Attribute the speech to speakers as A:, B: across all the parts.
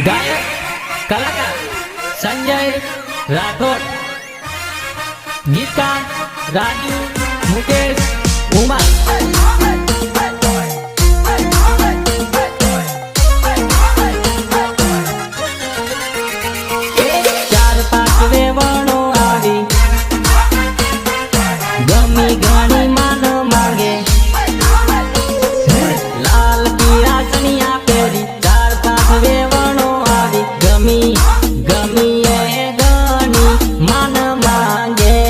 A: गायक कलाकार संजय राठौर, गीतकार राजू मुकेश उमा। चार पांच वेवणो आवी गमी घणी मान मांगे, लाल पीळा सणिया पेरी चार पांच वेवणो आवी गमी गमी ए घणी मान मांगे।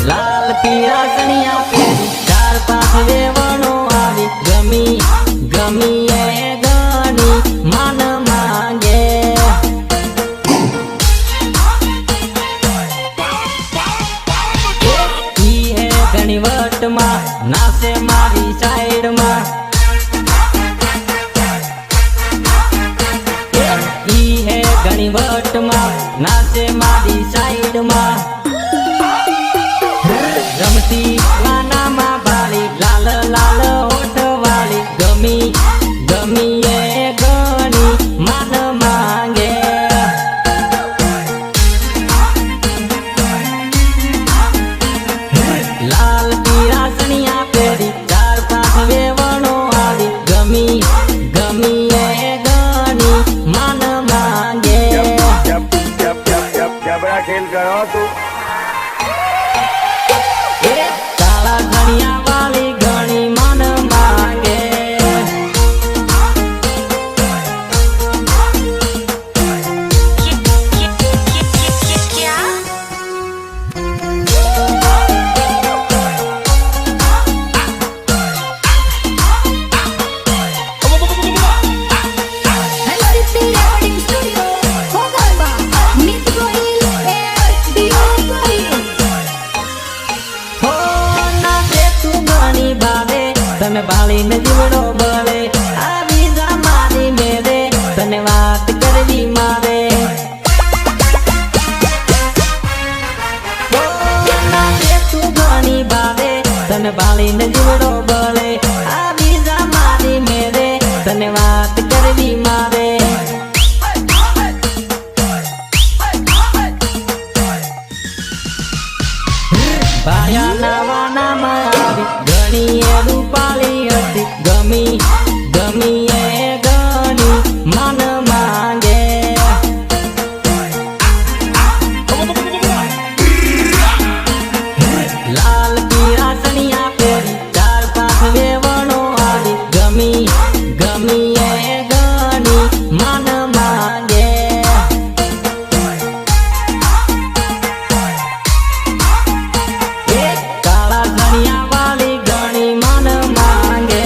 A: लाल पीळा सणिया पेरी चार पांच वेवणो आवी गमी गमी ए घणी मान मांगे। घणी वट में नाचे मारी साइड में, घणी वट में नाचे मारी साइड में। रमती वाना में बाली लाल लाल होठ वाली गमी गमी ए घणी मान मांगे। लाल पीळा सणिया पेरी चार पांच वेवणो आवी गमी गमी ए घणी मान मांगे।
B: बड़ा खेल करो तू।
A: काला धनिया वाली घणी मान मांगे। तने बाली ने जीवड़ो बळे आवी जा मारी मेरे तने बात करवी मारे। ना दे तू घणी बावे तने बाली ने जीवड़ो बळे आवी जा मारी मेरे तने बात करवी मारे। बाया नवा नाम आवी घणी ए रूपाली हती गमी गमी ए घणी मान मांगे। लाल पीळा सणिया पेरी चार पांच वेवणो आवी गमी गमी ए घणी मान मांगे। काला धनिया वाली घणी मान मांगे।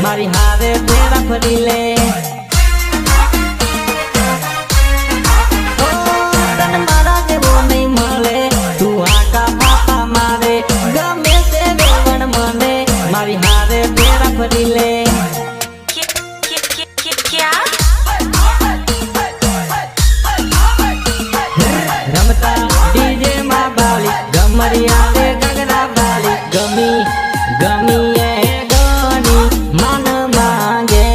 A: मारी हारे फेरा फरी ले तन मारा जेवो नहीं मळे तू आका पापा मारे गमे से वेवण मने मारी हारे फेरा फरी ले। रमता डीजे मा बाली गमरी आवे गगरा बाली गमी गमी ए घणी मान मांगे।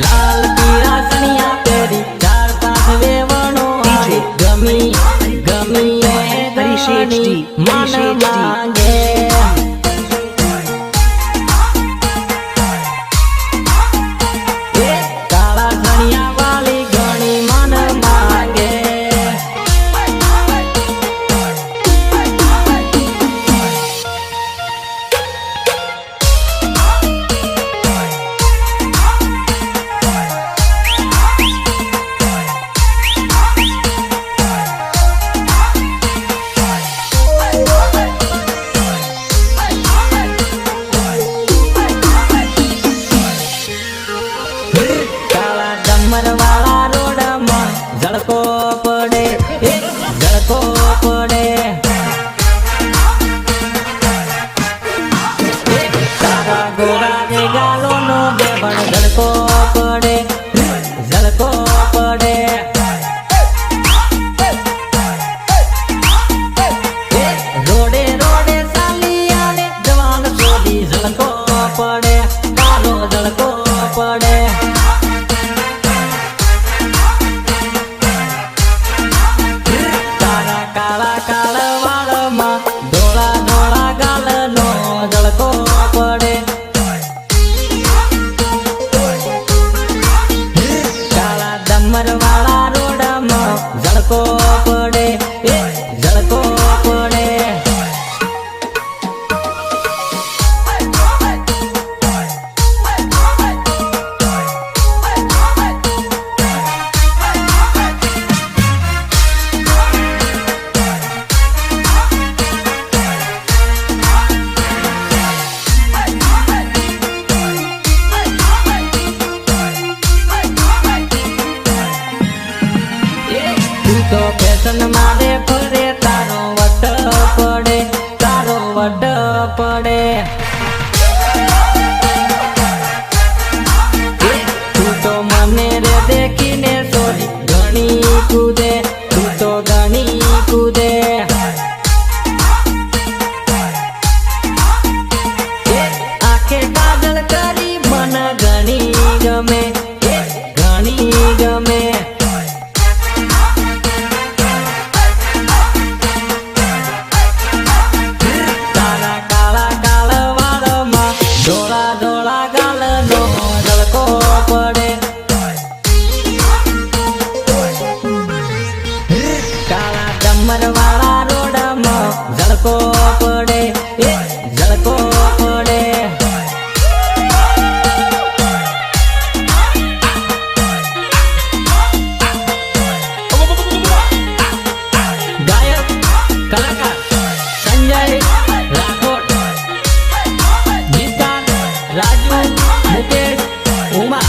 A: लाल पीळा सणिया पेरी चार पांच वेवणो आवी गमी गमी ए घणी मान मांगे। काला धनिया वाली घणी मान मांगे। પડે. તું તો મને રે દેખીને સોરી ઘણી કૂદે, તું તો ઘણી કૂદે. આંખે કાજલ કરી મને ઘણી ગમે, ઘણી ગમે. તારા કાળા કાળ વાળમાં ધોળા ધોળા ગાલનો ઝળકો પડે. કાળા ડમર વાળા રોડમાં ઝળકો પડે, ઝળકો પડે. ગાયક કલાકાર સંજય રાઠોડ, ગીતકાર રાજુ મુકેશ ઉમા.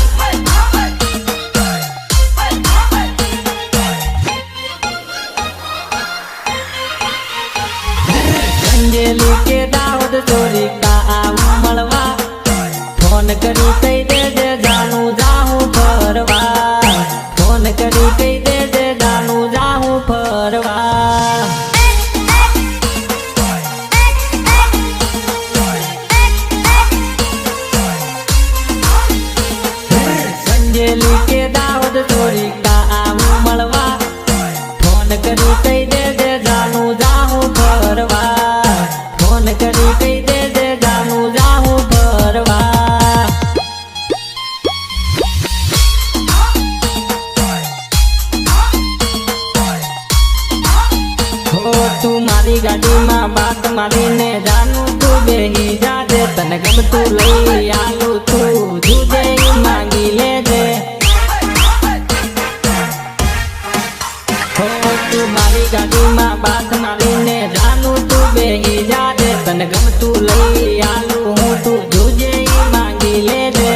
A: સંજેલી કે દાઉદ ચોરી કા આવું મળવા, ફોન કરી કહી દેજે જાનું જાહું ફરવા, ફોન કરી કહી દેજે જાનું જાહું ફરવા. સંજેલી કે દાઉદ ચોરી કા આવું મળવા, ફોન કરી કહી દેજે જાનું જાહું ફરવા, ફોન કરી કહી દેજે જાનું જાહું ફરવા. હો તું મારી ગાડીમાં બાત મારીને જાનું તું બેહી જાજે, તને ગમતું લઈ આલું તું જુદે માંગી લેજે. હો તું મારી ગાડીમાં બાત મારીને જાનું તું બેહી જાજે, તને ગમતું લઈ આલું હું તું જુદે માંગી લેજે.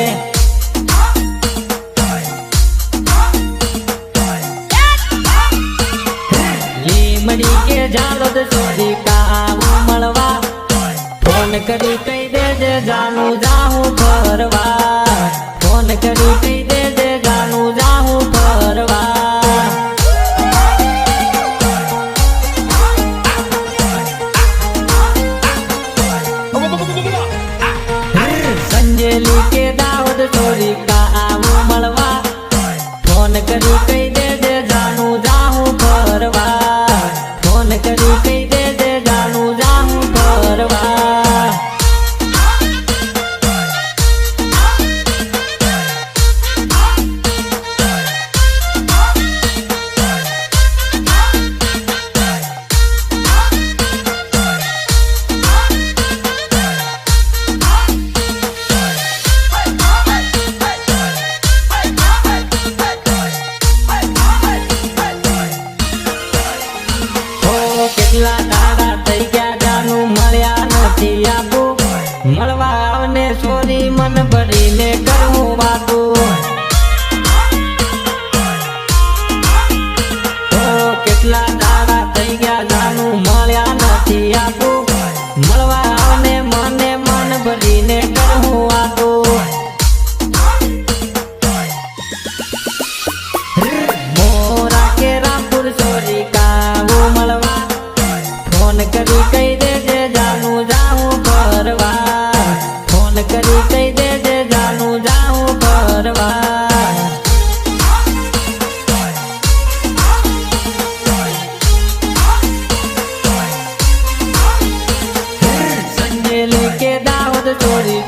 A: લીમડી કે ઝાલોદ ચોરી કા આવું મળવા, ફોન કરી કહી દેજે જાનું જાહું ફરવા, ફોન કરી કહી દેજે જાનું જાહું ફરવા. સંજેલી કે દાઉદ ચોરી કા આવું મળવા, ફોન કરી કહી દેજે જાનું જાહું ફરવા, ફોન કરી કહી દેજે જાનું જાહું ફરવા. કેટલા દાડા થઈ ગયા જાનું મળ્યા નથી આપું, મળવા આવને સોરી મન ભરીને કરવું વાતું. કેટલા દાડા થઈ ગયા જાનું મળ્યા નથી આપું, મળવા આવને મને મન ભરીને કરવું વાતું. મોરા કે રામપુર સોરી કાવું મળવા, ફોન કરી કહી દેજે જાનું જાહું ફરવા, ફોન કરી કહી દેજે જાનું જાહું ફરવા. સંજેલી કે દાઉદ ચોરી